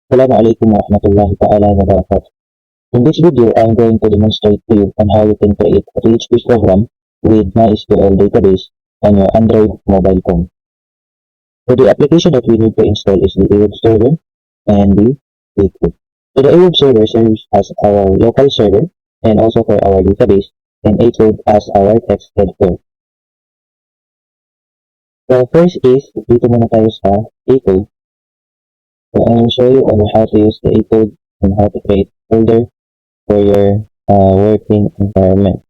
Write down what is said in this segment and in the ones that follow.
Assalamualaikum warahmatullahi ta'ala wabarakatuh. In this video, I'm going to demonstrate to you on how you can create a PHP program with MySQL database on your Android mobile phone. So the application that we need to install is the AWebServer and the Acode. So the AWebServer serves as our local server and also for our database, and Acode as our text editor. So first is, dito muna tayo sa Acode. So I will show you on how to use the Acode and how to create a folder for your working environment.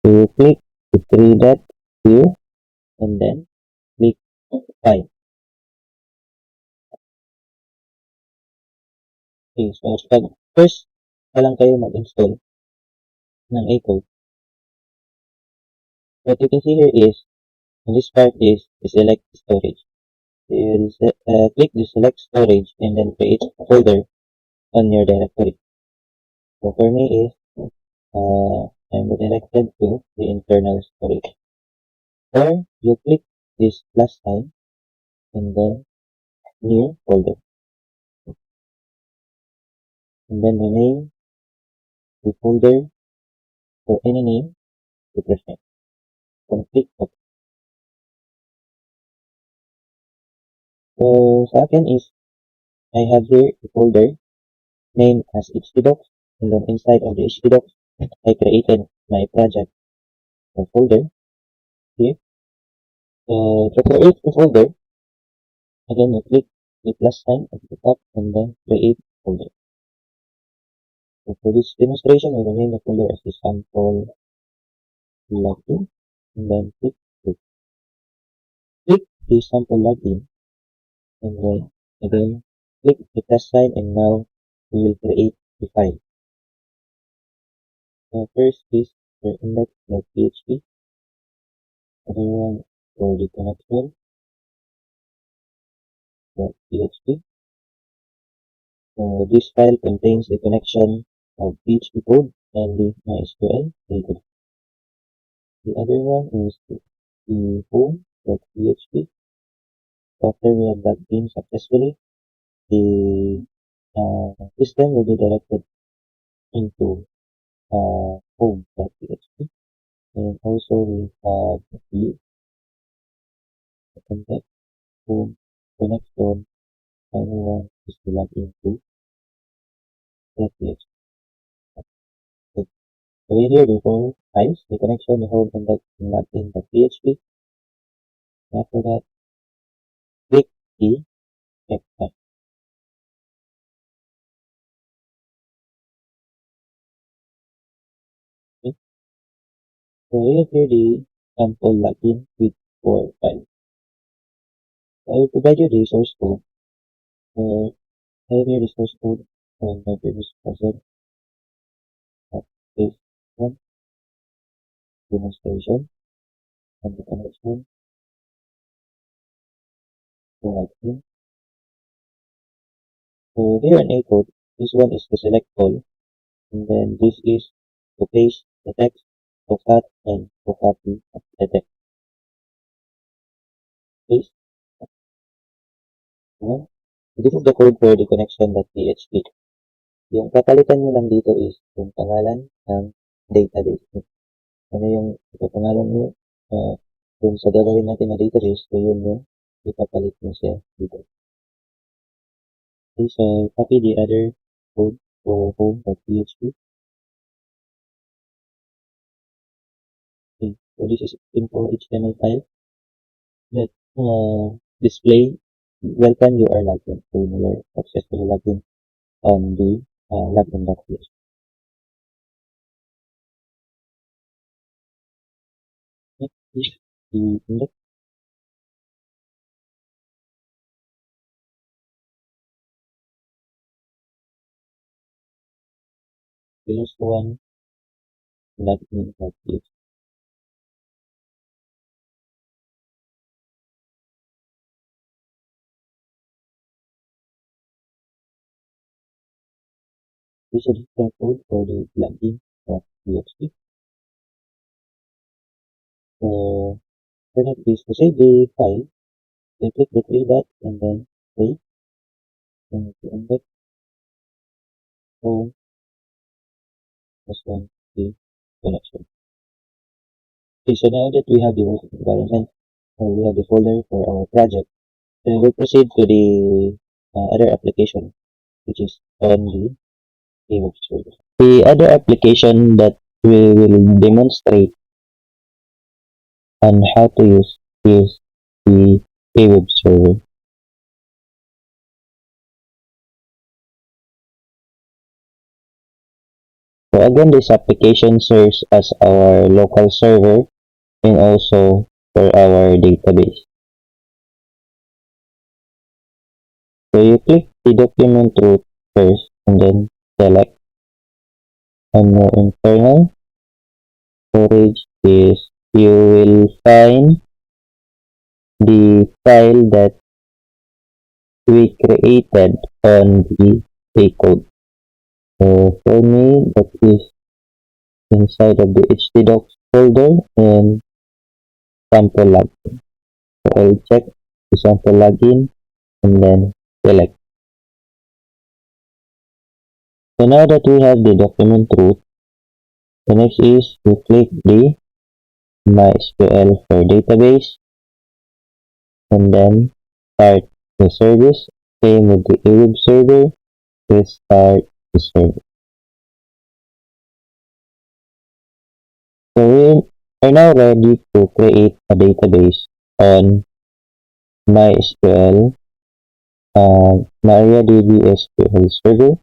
So click the three dots here and then click File. Okay, so pag first pa lang kayo mag-install ng Acode, what you can see here is, in this part is select storage. So you will click the select storage and then create a folder on your directory. So for me is, I'm redirected to the internal storage. Or you click this plus sign and then new folder. And then rename the folder to any name you prefer. Then click OK. So sa akin is, I have here a folder named as htdocs, and then inside of the htdocs, I created my project folder here. So to create a folder, again you click the plus sign at the top and then create folder. So for this demonstration, I will name the folder as the sample login, and then click the sample login, and then again click the plus sign, and now we will create the file. So first is your index.php, other one for the connection.php. So this file contains the connection of PHP code and the MySQL data. The other one is the home.php. After we have logged in successfully, the system will be directed into home.php. And also we have the contact home connection. Final one is to log into PHP. So here the home files, the connection, the home contact, and log in PHP. After that, click the check button. Okay. So we have here the sample login with 4 files. So I will provide you the source code. So I have here the source code from my previous browser. Page 1 demonstration and the connection to login. So here in Acode, this one is to select all, and then this is to paste the text, to cut, and to copy the text. Paste. So this is the code for the connection.php. Yung papalitan nyo lang dito is yung pangalan ng database. Ano yung pangalan nyo kung sa gagawin natin na database, so yun yung ipapalit nyo siya dito. Okay, so copy the other code for home.php. Okay, so this is info HTML file that display welcome you are logged in. So you are successfully logged in on the login.php. Next is the index. The last one, login.php. This is the code for the login.php. So for that is to save the file, we click the three dots and then save, and to index home plus one the connection. Okay, so now that we have the working environment, we have the folder for our project, then we'll proceed to the other application, which is on the AWebServer. The other application that we will demonstrate on how to use is the AWebServer. So again, this application serves as our local server and also for our database. So you click the document root first and then select on your internal storage is you will find the file that we created on the Acode. So for me, that is inside of the htdocs folder and sample login. So I'll check the sample login and then select. So now that we have the document root, the next is to click the MySQL for database and then start the service. Same with the AWebServer, we start the service. So we are now ready to create a database on MySQL, MariaDB SQL Server.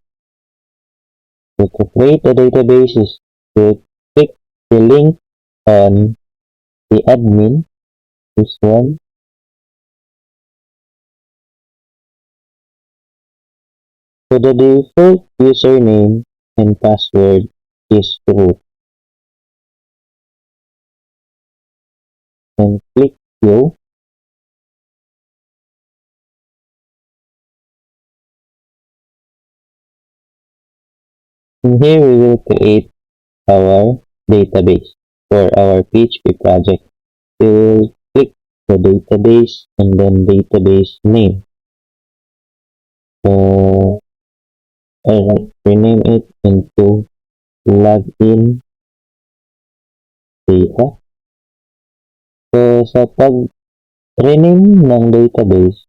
So to create a database is to click the link on the admin, this one. So the default username and password is root. And click go. And here we will create our database for our PHP project. We will click the database and then database name. So I'll rename it into login data. So sa pag-rename ng database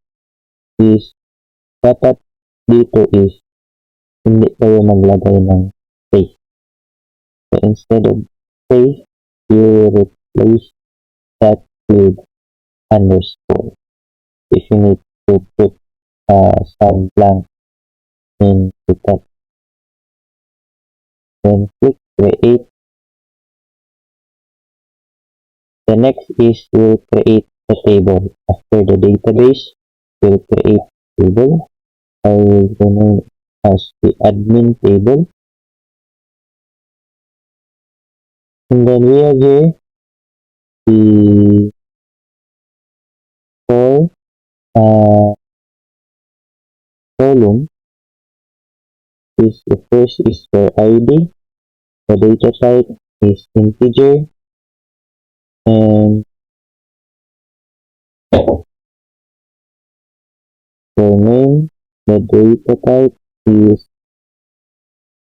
is dapat dito is hindi kayo maglagay ng space. So instead of space, you replace that with underscore. If you need to put some blank in the text, then click create. The next is to create a table. After the database, we'll create a table. I will name as the admin table. And then we have here the four column. The first is for ID. The data type is integer. And for name, the data type is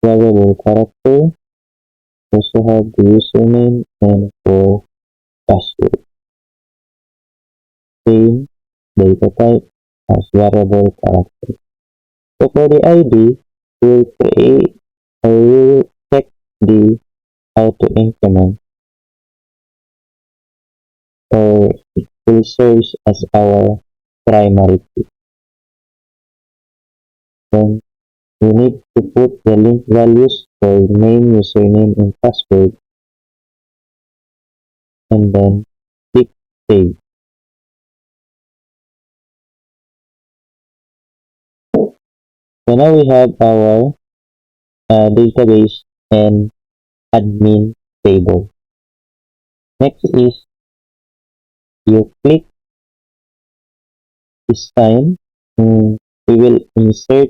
variable character. Also have the username and for password. Same data type as variable character. So for the ID, we'll create or we'll check the auto increment, or it will serve as our primary key. Then we need to put the link values for name, username, and password, and then click save. So now we have our database and admin table. Next is you click this time. We will insert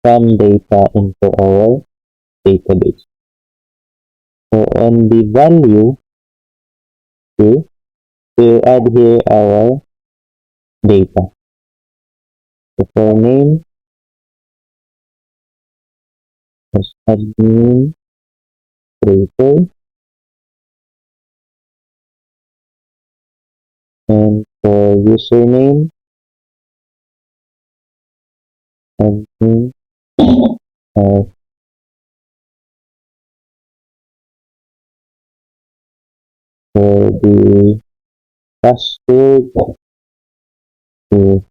some data into our database. So on the value, we will add here our data. So for name, is administrator, and for username, admin, uh, for the password is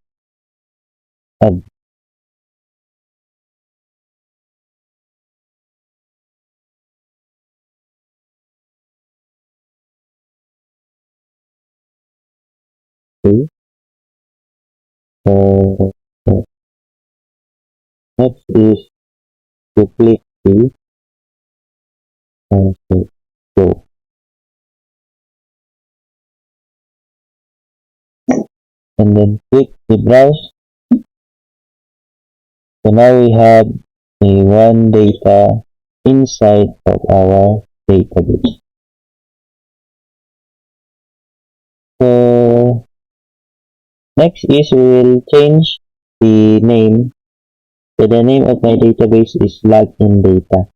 admin. Uh, Next is duplicate and go. And then click the browse. So now we have a one data inside of our database. So next is we will change the name. So the name of my database is login data.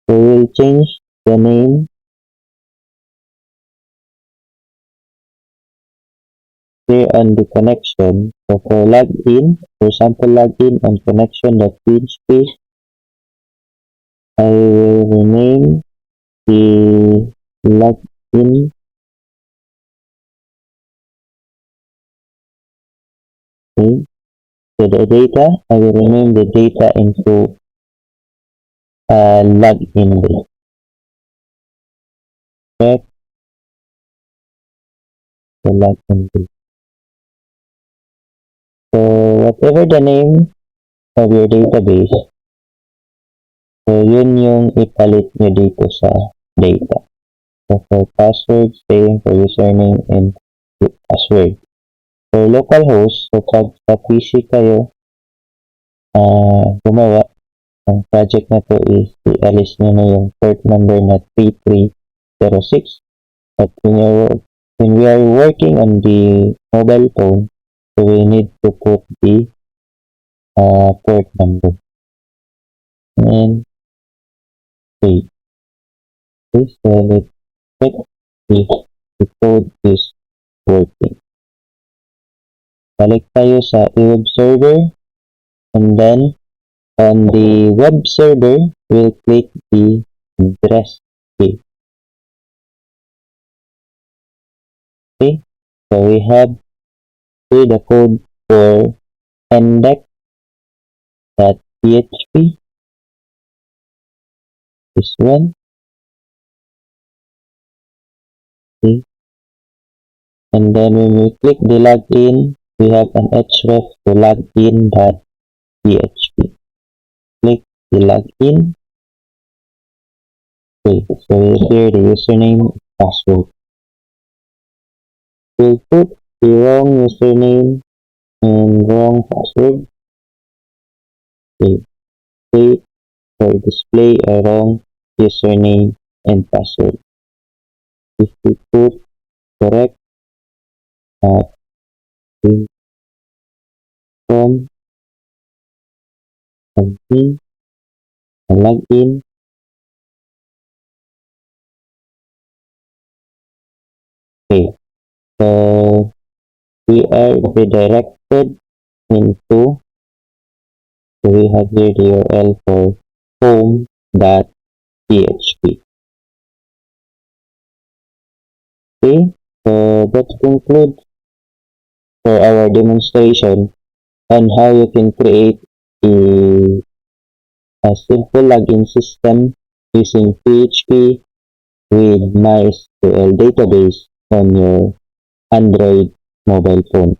So we will change the name here on the connection. So for login, for sample login on connection.php, I will rename the login. Okay. So the data, I will rename the data into login data. Check the login data. So whatever the name of your database, so yun yung ipalit nyo dito sa data. So for password, same for username and password. For localhost, so pag sa PC kayo gumawa, ang project na to is i-alis nyo na yung port number na 3306. But when we are working on the mobile phone, so we need to put the port number. And wait. Okay, so let's check if the code is working. Balik tayo sa AWebServer, and then on the web server, we'll click the address key. Okay, so we have here the code for index.php. This one. Okay. And then when we click the login, we have an href to login.php. Click the login. Okay, so here the username, password. We'll put the wrong username and wrong password. Okay, wait for display a wrong username and password. If we put correct from something and login. Okay, so we are redirected into, so we have here the URL for home.php. Okay, so that concludes for our demonstration on how you can create a simple login system using PHP with MySQL database on your Android mobile phone.